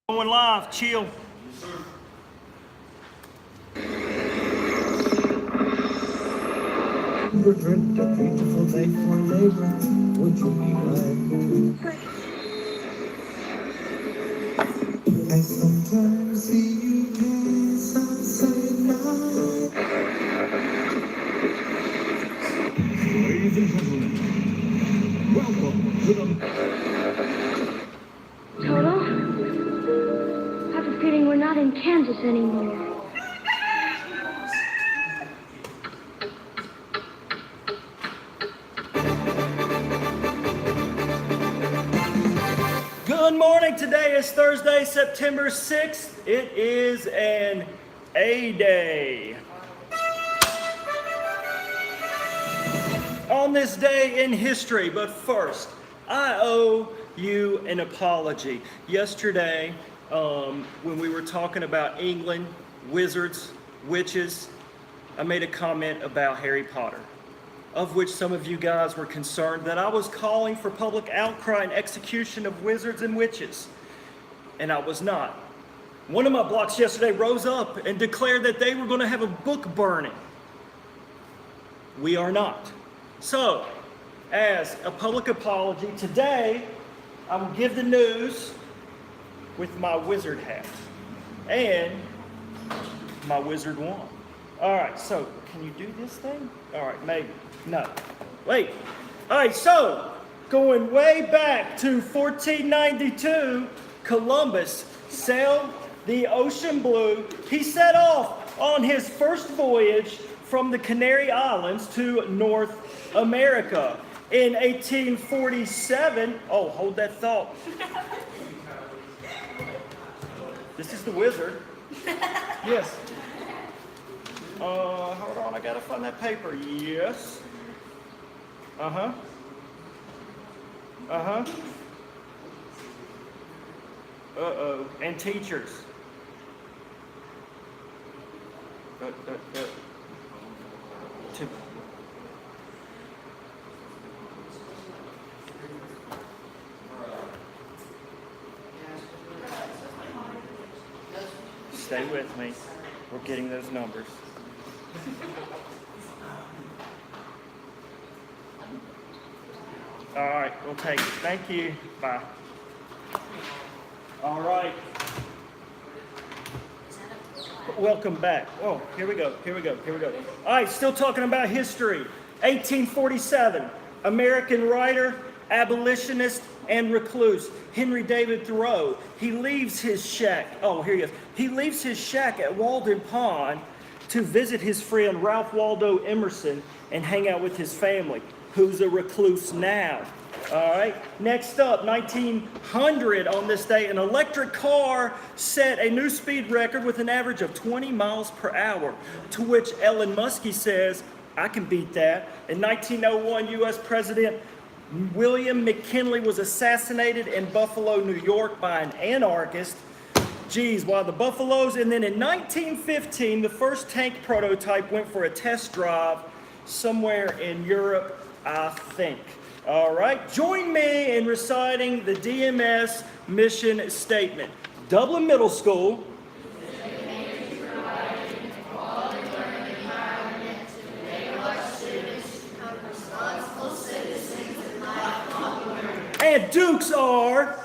Going live, chill. Dreamt a beautiful day for labor. Would you be mine? I sometimes see you dance outside night. Ladies and gentlemen, welcome to the... Toto, I have a feeling we're not in Kansas anymore. Good morning. Today is Thursday, September 6th. It is an A Day. On this day in history, but first, I owe you an apology. Yesterday, when we were talking about England, wizards, witches, I made a comment about Harry Potter, of which some of you guys were concerned that I was calling for public outcry and execution of wizards and witches, and I was not. One of my blocks yesterday rose up and declared that they were going to have a book burning. We are not. So, as a public apology, today I will give the news with my wizard hat and my wizard wand. All right, so can you do this thing? All right, maybe. No. Wait. All right, so going way back to 1492, Columbus sailed the ocean blue. He set off on his first voyage from the Canary Islands to North America. In 1847, oh, hold that thought. This is the wizard. Yes. Hold on, I gotta find that paper. Yes. Uh-huh. Uh-huh. Uh-oh. And teachers. To Stay with me. We're getting those numbers. All right, we'll take it. Thank you. Bye. All right. Welcome back. Oh, here we go. All right, still talking about history. 1847, American writer, abolitionist, and recluse, Henry David Thoreau. He leaves his shack. Oh, here he is. He leaves his shack at Walden Pond to visit his friend Ralph Waldo Emerson and hang out with his family, who's a recluse now. All right, next up, 1900 on this day, an electric car set a new speed record with an average of 20 miles per hour, to which Elon Musk says, I can beat that. In 1901, U.S. President William McKinley was assassinated in Buffalo, New York by an anarchist. Geez, wow, the Buffaloes. And then in 1915, the first tank prototype went for a test drive somewhere in Europe, I think. All right, join me in reciting the DMS mission statement. Dublin Middle School and Dukes are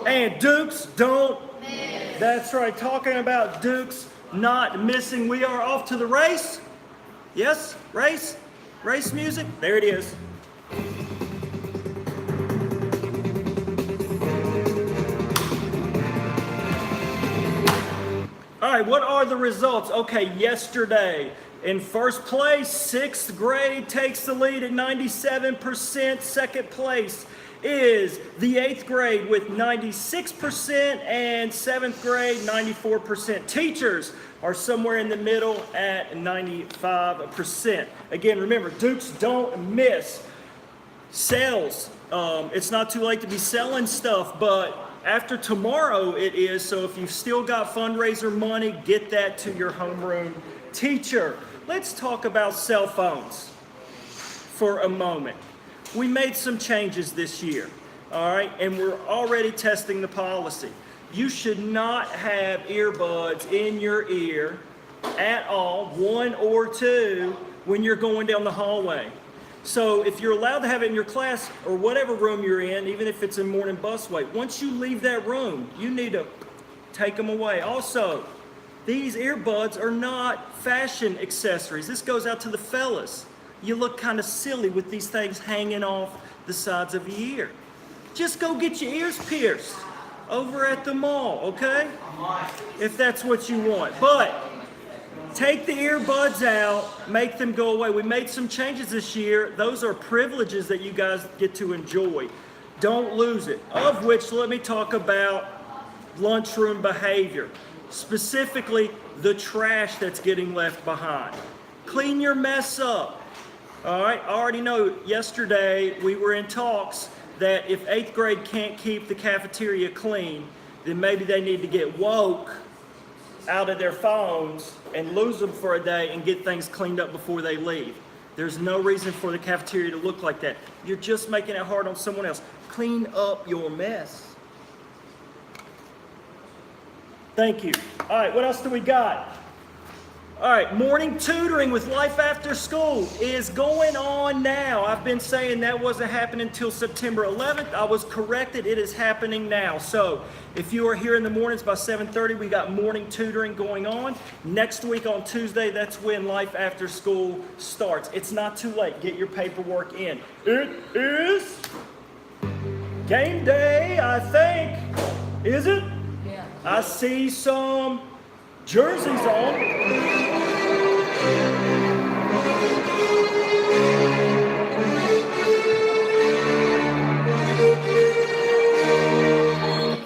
and Dukes don't miss. That's right, talking about Dukes not missing. We are off to the race. Yes, race music. There it is. All right, what are the results? Okay, yesterday, in first place, 6th grade takes the lead at 97%. Second place is the 8th grade with 96% and 7th grade 94%. Teachers are somewhere in the middle at 95%. Again, remember, Dukes don't miss. Sales, it's not too late to be selling stuff, but after tomorrow it is, so if you've still got fundraiser money, get that to your homeroom teacher. Let's talk about cell phones for a moment. We made some changes this year, all right, and we're already testing the policy. You should not have earbuds in your ear at all, one or two, when you're going down the hallway. So if you're allowed to have it in your class or whatever room you're in, even if it's in morning busway, once you leave that room, you need to take them away. Also, these earbuds are not fashion accessories. This goes out to the fellas. You look kind of silly with these things hanging off the sides of your ear. Just go get your ears pierced over at the mall, okay? If that's what you want. But take the earbuds out, make them go away. We made some changes this year. Those are privileges that you guys get to enjoy. Don't lose it. Of which, let me talk about lunchroom behavior. Specifically, the trash that's getting left behind. Clean your mess up. All right, I already know yesterday we were in talks that if 8th grade can't keep the cafeteria clean, then maybe they need to get woke out of their phones and lose them for a day and get things cleaned up before they leave. There's no reason for the cafeteria to look like that. You're just making it hard on someone else. Clean up your mess. Thank you. All right, what else do we got? All right, morning tutoring with Life After School is going on now. I've been saying that wasn't happening until September 11th. I was corrected. It is happening now. So if you are here in the mornings by 7:30, we got morning tutoring going on. Next week on Tuesday, that's when Life After School starts. It's not too late. Get your paperwork in. It is game day, I think. Is it? Yeah. I see some jerseys on.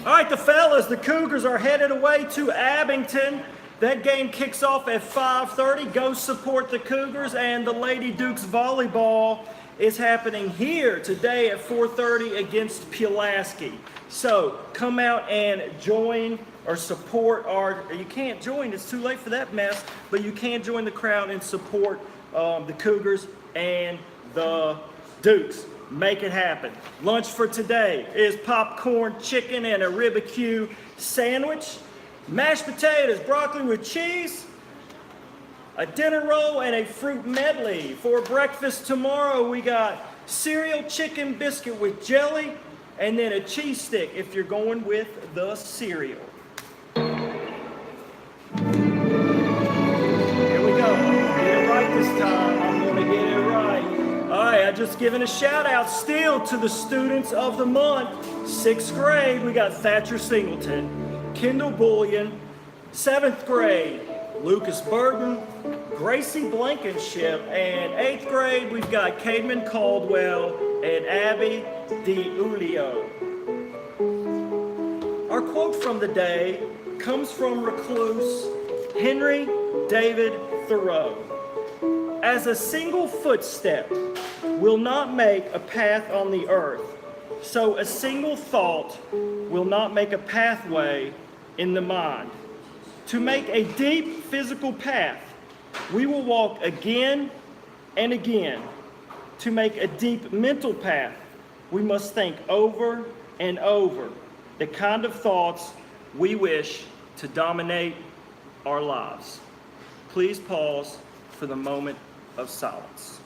All right, the fellas, the Cougars are headed away to Abington. That game kicks off at 5:30. Go support the Cougars, and the Lady Dukes volleyball is happening here today at 4:30 against Pulaski. So come out and join or support you can't join, it's too late for that mess, but you can join the crowd and support the Cougars and the Dukes. Make it happen. Lunch for today is popcorn, chicken, and a ribecue sandwich, mashed potatoes, broccoli with cheese, a dinner roll, and a fruit medley. For breakfast tomorrow, we got cereal, chicken biscuit with jelly, and then a cheese stick if you're going with the cereal. Here we go. Get it right this time. I'm going to get it right. All right, I'm just giving a shout out still to the students of the month. 6th grade, we got Thatcher Singleton, Kendall Bullion. 7th grade, Lucas Burton, Gracie Blankenship. And 8th grade, we've got Cademan Caldwell and Abby DiUlio. Our quote from the day comes from recluse Henry David Thoreau. As a single footstep will not make a path on the earth, so a single thought will not make a pathway in the mind. To make a deep physical path, we will walk again and again. To make a deep mental path, we must think over and over the kind of thoughts we wish to dominate our lives. Please pause for the moment of silence.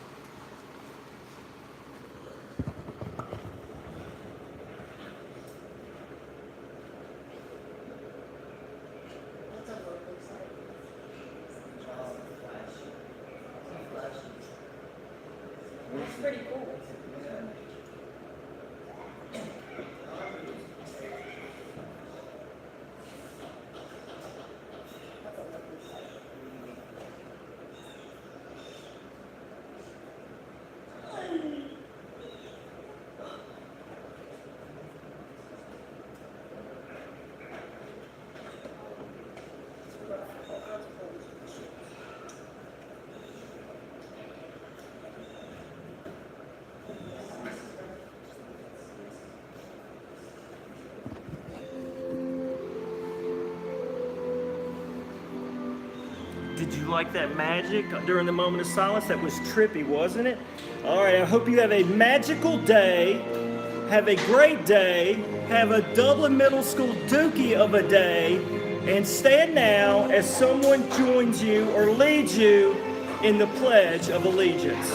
That's pretty cool. Did you like that magic during the moment of silence? That was trippy, wasn't it? All right, I hope you have a magical day. Have a great day. Have a Dublin Middle School dookie of a day. And stand now as someone joins you or leads you in the Pledge of Allegiance.